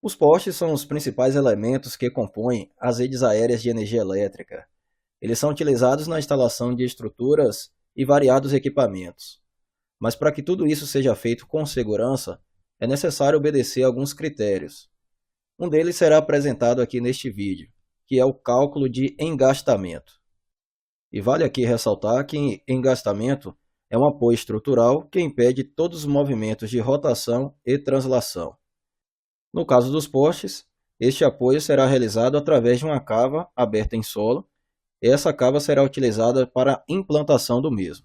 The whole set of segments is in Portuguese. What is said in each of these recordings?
Os postes são os principais elementos que compõem as redes aéreas de energia elétrica. Eles são utilizados na instalação de estruturas e variados equipamentos. Mas para que tudo isso seja feito com segurança, é necessário obedecer a alguns critérios. Um deles será apresentado aqui neste vídeo, que é o cálculo de engastamento. E vale aqui ressaltar que engastamento é um apoio estrutural que impede todos os movimentos de rotação e translação. No caso dos postes, este apoio será realizado através de uma cava aberta em solo, e essa cava será utilizada para a implantação do mesmo.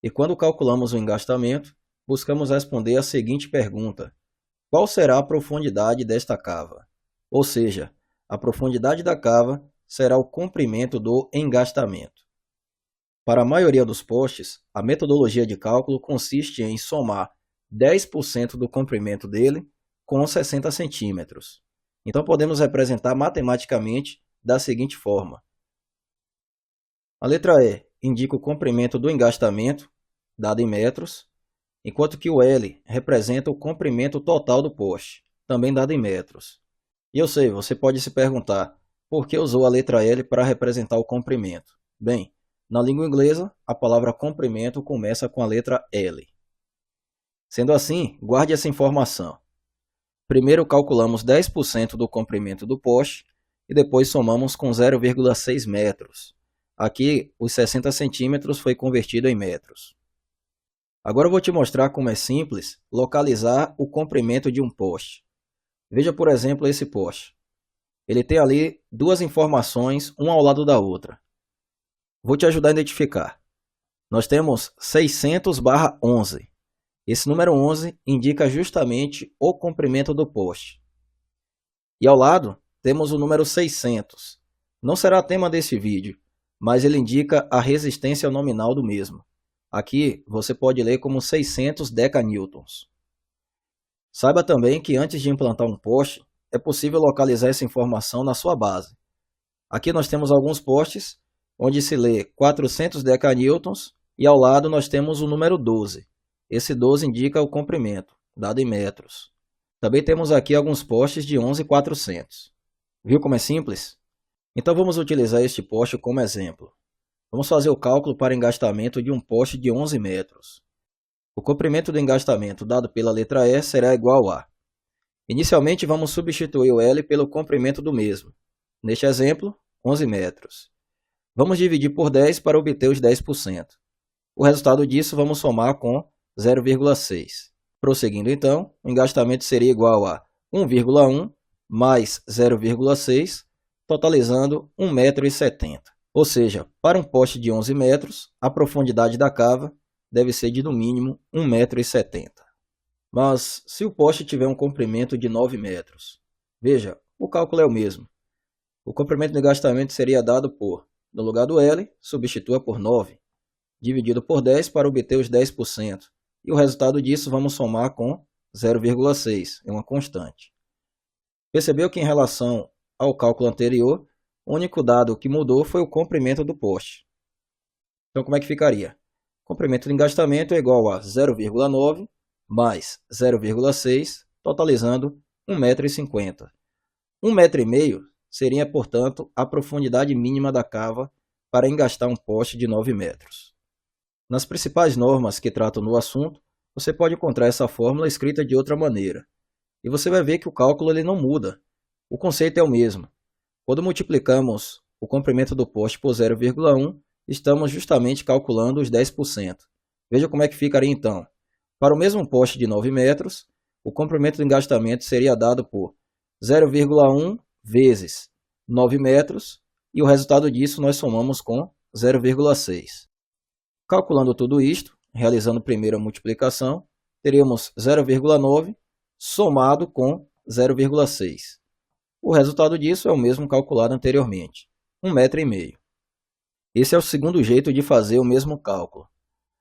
E quando calculamos o engastamento, buscamos responder a seguinte pergunta: qual será a profundidade desta cava? Ou seja, a profundidade da cava será o comprimento do engastamento. Para a maioria dos postes, a metodologia de cálculo consiste em somar 10% do comprimento dele com 60 centímetros. Então podemos representar matematicamente da seguinte forma. A letra E indica o comprimento do engastamento, dado em metros, enquanto que o L representa o comprimento total do poste, também dado em metros. E eu sei, você pode se perguntar, por que usou a letra L para representar o comprimento? Bem, na língua inglesa, a palavra comprimento começa com a letra L. Sendo assim, guarde essa informação. Primeiro calculamos 10% do comprimento do poste e depois somamos com 0,6 metros. Aqui, os 60 centímetros foi convertido em metros. Agora eu vou te mostrar como é simples localizar o comprimento de um poste. Veja, por exemplo, esse poste. Ele tem ali duas informações, uma ao lado da outra. Vou te ajudar a identificar. Nós temos 600/11. Esse número 11 indica justamente o comprimento do poste. E ao lado temos o número 600. Não será tema desse vídeo, mas ele indica a resistência nominal do mesmo. Aqui você pode ler como 600 decanewtons. Saiba também que antes de implantar um poste, é possível localizar essa informação na sua base. Aqui nós temos alguns postes onde se lê 400 decanewtons e ao lado nós temos o número 12. Esse 12 indica o comprimento, dado em metros. Também temos aqui alguns postes de 11.400. Viu como é simples? Então vamos utilizar este poste como exemplo. Vamos fazer o cálculo para engastamento de um poste de 11 metros. O comprimento do engastamento dado pela letra E será igual a... Inicialmente vamos substituir o L pelo comprimento do mesmo. Neste exemplo, 11 metros. Vamos dividir por 10 para obter os 10%. O resultado disso vamos somar com 0,6. Prosseguindo então, o engastamento seria igual a 1,1 mais 0,6, totalizando 1,70 m. Ou seja, para um poste de 11 metros, a profundidade da cava deve ser de no mínimo 1,70 m. Mas se o poste tiver um comprimento de 9 metros, veja, o cálculo é o mesmo. O comprimento do engastamento seria dado por, no lugar do L, substitua por 9, dividido por 10 para obter os 10%. E o resultado disso vamos somar com 0,6, é uma constante. Percebeu que em relação ao cálculo anterior, o único dado que mudou foi o comprimento do poste. Então como é que ficaria? O comprimento do engastamento é igual a 0,9 mais 0,6, totalizando 1,50 m. 1,5 m seria, portanto, a profundidade mínima da cava para engastar um poste de 9 metros. Nas principais normas que tratam do assunto, você pode encontrar essa fórmula escrita de outra maneira. E você vai ver que o cálculo ele não muda. O conceito é o mesmo. Quando multiplicamos o comprimento do poste por 0,1, estamos justamente calculando os 10%. Veja como é que ficaria então. Para o mesmo poste de 9 metros, o comprimento do engastamento seria dado por 0,1 vezes 9 metros, e o resultado disso nós somamos com 0,6. Calculando tudo isto, realizando primeiro a multiplicação, teríamos 0,9 somado com 0,6. O resultado disso é o mesmo calculado anteriormente, 1,5 m. Esse é o segundo jeito de fazer o mesmo cálculo.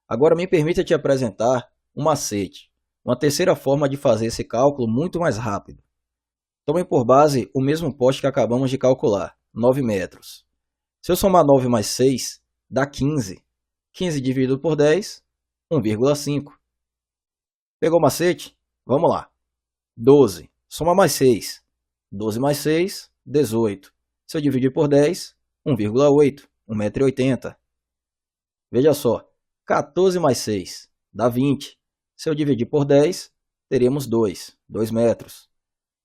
Agora me permita te apresentar um macete, uma terceira forma de fazer esse cálculo muito mais rápido. Tome por base o mesmo poste que acabamos de calcular, 9 metros. Se eu somar 9 mais 6, dá 15. 15 dividido por 10, 1,5. Pegou o macete? Vamos lá. 12. Soma mais 6. 12 mais 6, 18. Se eu dividir por 10, 1,8, 1,80 m. Veja só, 14 mais 6 dá 20. Se eu dividir por 10, teríamos 2 metros.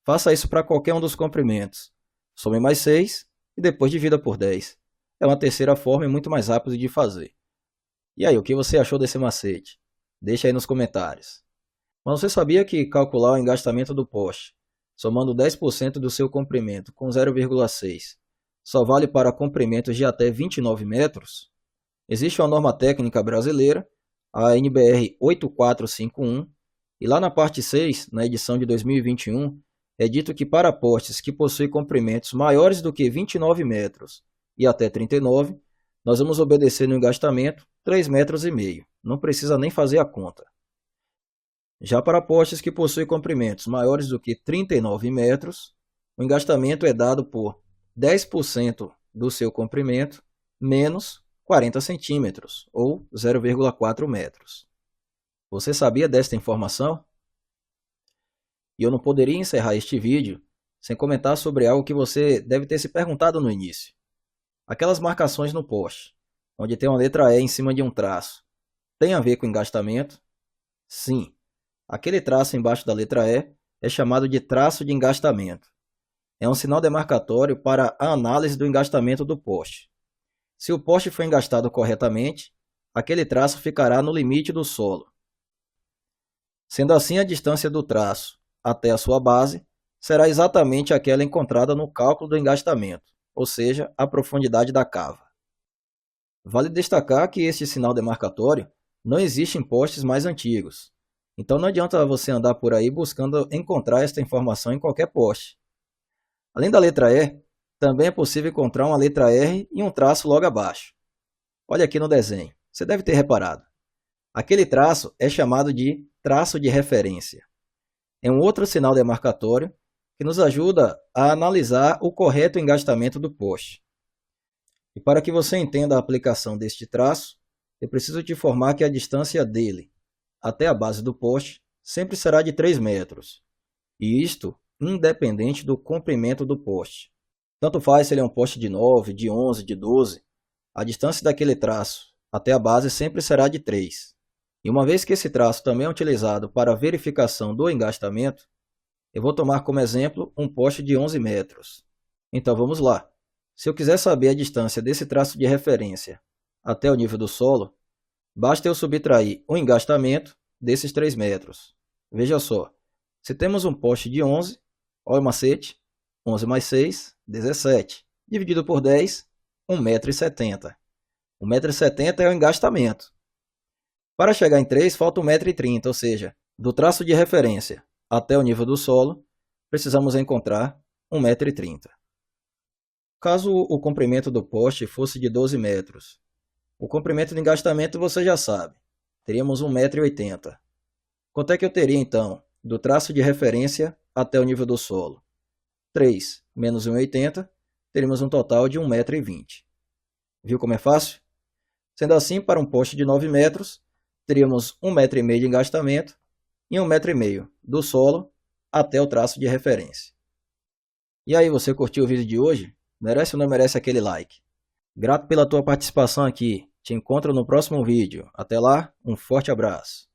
Faça isso para qualquer um dos comprimentos. Some mais 6 e depois divida por 10. É uma terceira forma e muito mais rápida de fazer. E aí, o que você achou desse macete? Deixa aí nos comentários. Mas você sabia que calcular o engastamento do poste, somando 10% do seu comprimento com 0,6, só vale para comprimentos de até 29 metros? Existe uma norma técnica brasileira, a NBR 8451, e lá na parte 6, na edição de 2021, é dito que para postes que possuem comprimentos maiores do que 29 metros e até 39, nós vamos obedecer no engastamento 3,5 metros. Não precisa nem fazer a conta. Já para postes que possuem comprimentos maiores do que 39 metros, o engastamento é dado por 10% do seu comprimento menos 40 centímetros, ou 0,4 metros. Você sabia desta informação? E eu não poderia encerrar este vídeo sem comentar sobre algo que você deve ter se perguntado no início. Aquelas marcações no poste, onde tem uma letra E em cima de um traço, tem a ver com engastamento? Sim. Aquele traço embaixo da letra E é chamado de traço de engastamento. É um sinal demarcatório para a análise do engastamento do poste. Se o poste for engastado corretamente, aquele traço ficará no limite do solo. Sendo assim, a distância do traço até a sua base será exatamente aquela encontrada no cálculo do engastamento, ou seja, a profundidade da cava. Vale destacar que este sinal demarcatório não existe em postes mais antigos. Então não adianta você andar por aí buscando encontrar esta informação em qualquer poste. Além da letra E, também é possível encontrar uma letra R e um traço logo abaixo. Olha aqui no desenho, você deve ter reparado. Aquele traço é chamado de traço de referência. É um outro sinal demarcatório que nos ajuda a analisar o correto engastamento do poste. E para que você entenda a aplicação deste traço, eu preciso te informar que a distância dele até a base do poste sempre será de 3 metros, e isto independente do comprimento do poste. Tanto faz se ele é um poste de 9, de 11, de 12, a distância daquele traço até a base sempre será de 3. E uma vez que esse traço também é utilizado para a verificação do engastamento, eu vou tomar como exemplo um poste de 11 metros. Então vamos lá. Se eu quiser saber a distância desse traço de referência até o nível do solo, basta eu subtrair o engastamento desses 3 metros. Veja só, se temos um poste de 11, olha o macete, 11 mais 6, 17. Dividido por 10, 1,70 m. 1,70 m é o engastamento. Para chegar em 3, falta 1,30 m, ou seja, do traço de referência até o nível do solo, precisamos encontrar 1,30 m. Caso o comprimento do poste fosse de 12 metros, o comprimento de engastamento você já sabe, teríamos 1,80 m. Quanto é que eu teria então, do traço de referência até o nível do solo? 3 menos 1,80 m, teríamos um total de 1,20 m. Viu como é fácil? Sendo assim, para um poste de 9 metros, teríamos 1,5 m de engastamento e 1,5 m do solo até o traço de referência. E aí, você curtiu o vídeo de hoje? Merece ou não merece aquele like? Grato pela tua participação aqui. Te encontro no próximo vídeo. Até lá, um forte abraço.